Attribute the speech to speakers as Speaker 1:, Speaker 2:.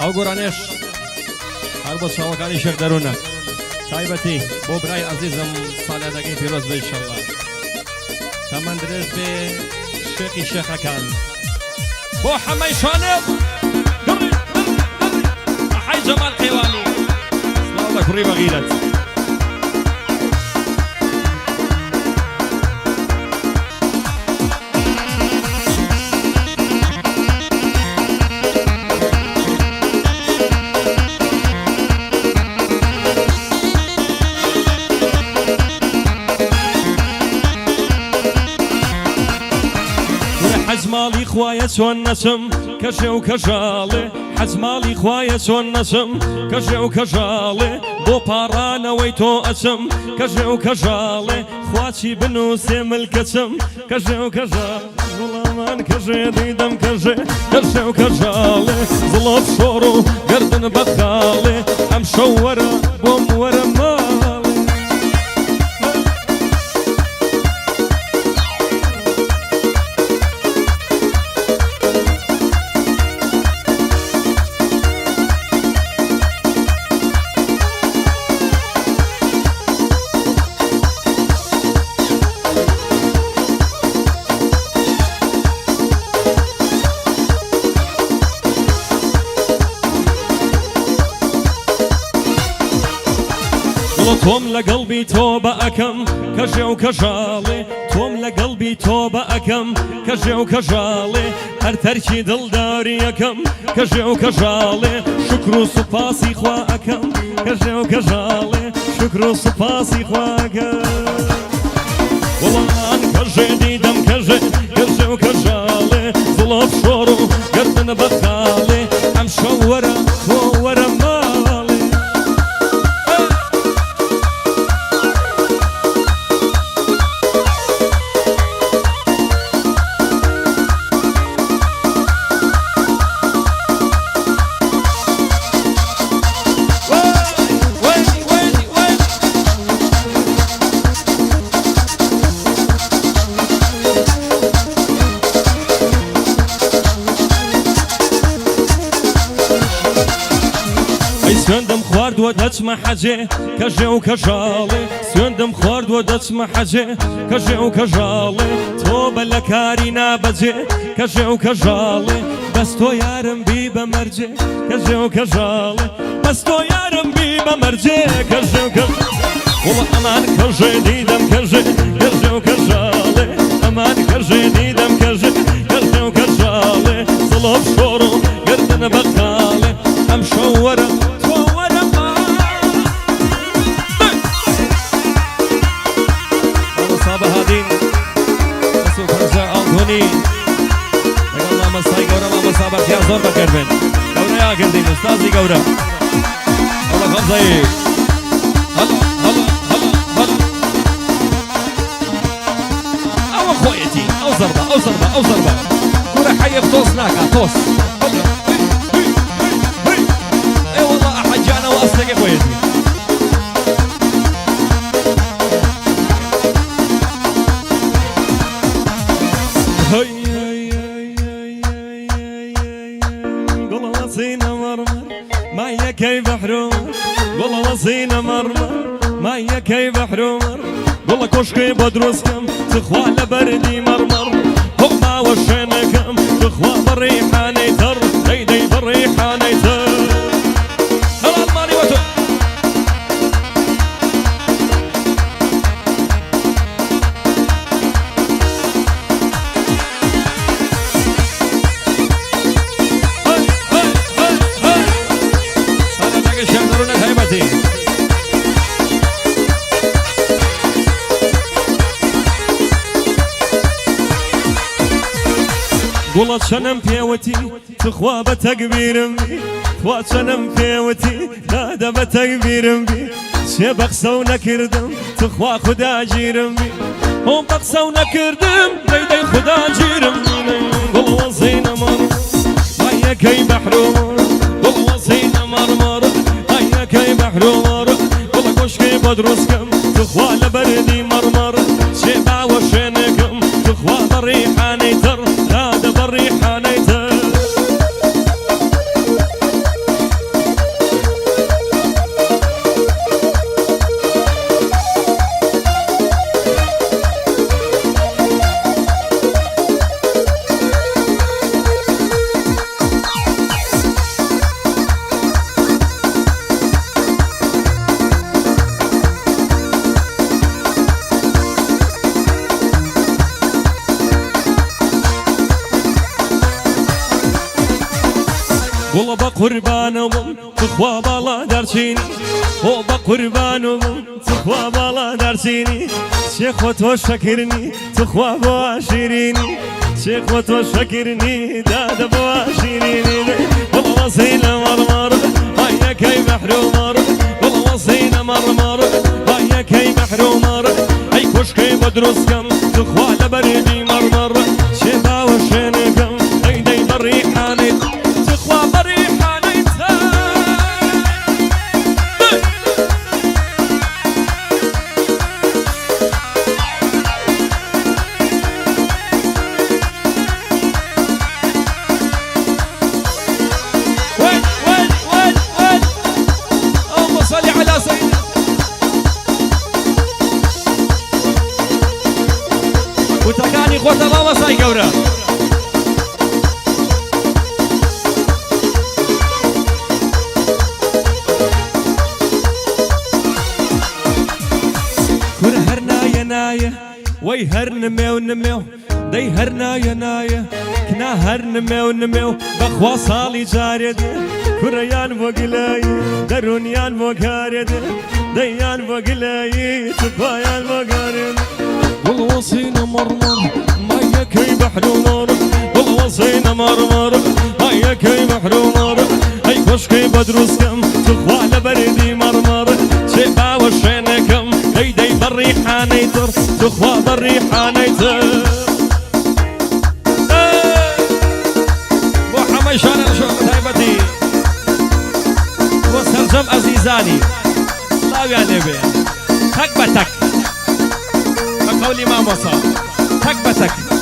Speaker 1: ئەو گۆرانێش هەر بۆ چاوەکانی شێخ دەروونە تایبەتی بۆ برای عەزیزم ساڵیادەکەی پیرۆز بێ ئینشەڵڵا تەمەند درێژ بێ شێخی شێخەکان بۆ حەمەی شانێ حەی جەمال قەیوانی سڵاو لە کوڕی بەغیرەت
Speaker 2: حزمالی خوایە چۆن نەچم کەژێ و کەژاڵێ حزمالی خوایە چۆن نەچم کەژێ و کەژاڵێ بۆ پاڕانەوەی تۆ ئەچم کەژێ و کەژاڵێ خواچی بنووسێ ملکەچم کەژێ و کەژاڵ وڵامان کەژێ دیدەم کەژێ کەژێ و کەژاڵێ زڵۆت شۆڕ و گردن بەخاڵێ ئەم شەو وەرە بۆم وەرە ماڵێ تۆم لە گەڵبی تۆ بە ئەکەم کەژێ و کەژاڵێ تۆم لە گەڵبی تۆ بە ئەکەم کەژێ و کەژاڵێ هەر تەرکی دڵداری یەکەم کەژێ و کەژاڵێ شکر و سوپاسی خوا ئەکەم کەژێ و کەژاڵێ شکر و سوپاسی خوا ئەکەم وڵان کەژێ دیدەم کەژێ کەژێ و کەژاڵێ زڵۆت شۆڕ و گردن بەخاڵێ ئەم شەو وەرە تۆ وەرە ماڵێ سوێندم خواردووە دەچمە حەجێ کەژێ و کەژاڵێ سوێندم خواردووە دەچمە حەجێ کەژێ و کەژاڵێ تۆ بە لە کاری نابەجێ کەژێ و کەژاڵێ بەس تۆ یارم بی بە مەرجێ کەژێ و کەژاڵێ بەس تۆ یارم بی بە مەرجێ کەژێ و کەژاڵێ وڵە ئەمان کەژێ دیدەم کەژێ کەژێ و کەژاڵێ ئەمان کەژێ دیدەم کەژێ کەژێ و کەژاڵێ زڵۆت شۆڕ و گردنە بەخاڵێ ئەم شەو وەرە بهادين سوف رجع أنتوني يقول الله مساي جورا ما مسابق يا زور بكربن جورا يا كردين أستاذي جورا الله خمسة هلا هلا هلا هلا أو أخويتي أو ضربة أو ضربة أو ضربة كورة حي بتوس ناكا توس إي والله أحد جانا وأصلك أخويتي مايا كيف حرومر والله وصينا مرمر مايا كيف حرومر والله كشكي بدرسكم تخوى لبردي مرمر هما وشينكم تخوى بريحاني تر ديدي بريحاني تر هلا الماني وتو والله شنم بيوتي تخوى بتكبيرم بي خوا شنم بيوتي نادى بتكبيرم بي شي بقسونا كردم تخوى خدا جيرم بي هم بقسونا كردم ديدي خدا جيرم بي والله وصينا مرمر هيا كي محرومر والله وصينا مرمر هيا كي محرومر والله كشكي بدرسكم تخوى لبردي مرمر شيبع وشينكم تخوى بريحاني تر هذا بريحاني تر وڵە بە قوربانەوەم تخوا باڵا دەرچینی ئۆ بە قوربانەوەم تخوا باڵا دەرچینی شێخۆ تۆ شەکرنی تخوا بۆ شیرینی شێخۆ تۆ شەکرنی دادە بۆ شیرینی وڵە وەسینە مەڕمەڕ هایەکەی مەحرومەڕ وڵە وەسینە مەڕمەڕ هایەکەی مەحرومەڕ ئەی کوشکەی بە دروستکەم تخوا لە بەرێدی مەڕمەڕ شێ باوە شوێنەکەم ئەی دەی بەڕیحانیت تخوا بەڕیحانیت
Speaker 1: وتەکانی خۆتە باوە سای گەورە
Speaker 2: کورە هەر نایە نایە وەی هەر نمێو نمێو دەی هەر نایە نایە کنا هەر نمێو نمێو بەخوا ساڵی جارێدە کورەیان بۆ گلایی دەرونیان بۆ کارێدە دەیان بۆ گلایی تخوایان بۆ کارێدە والوصينا مرمر ما يكي محرومر والوصينا مرمر ما يكي محرومر اي كشكي بدروسكم تخوال بردي مرمر شيبا وشينكم اي دي بالريحانيتر تخوا بالريحانيتر
Speaker 1: بۆ حەمەی شانە شۆ تایبەتی بۆ سەرجەم ئەزیزانی سڵاویان لێبێ تەک بە تەک بقولي ما مصاب تك بتك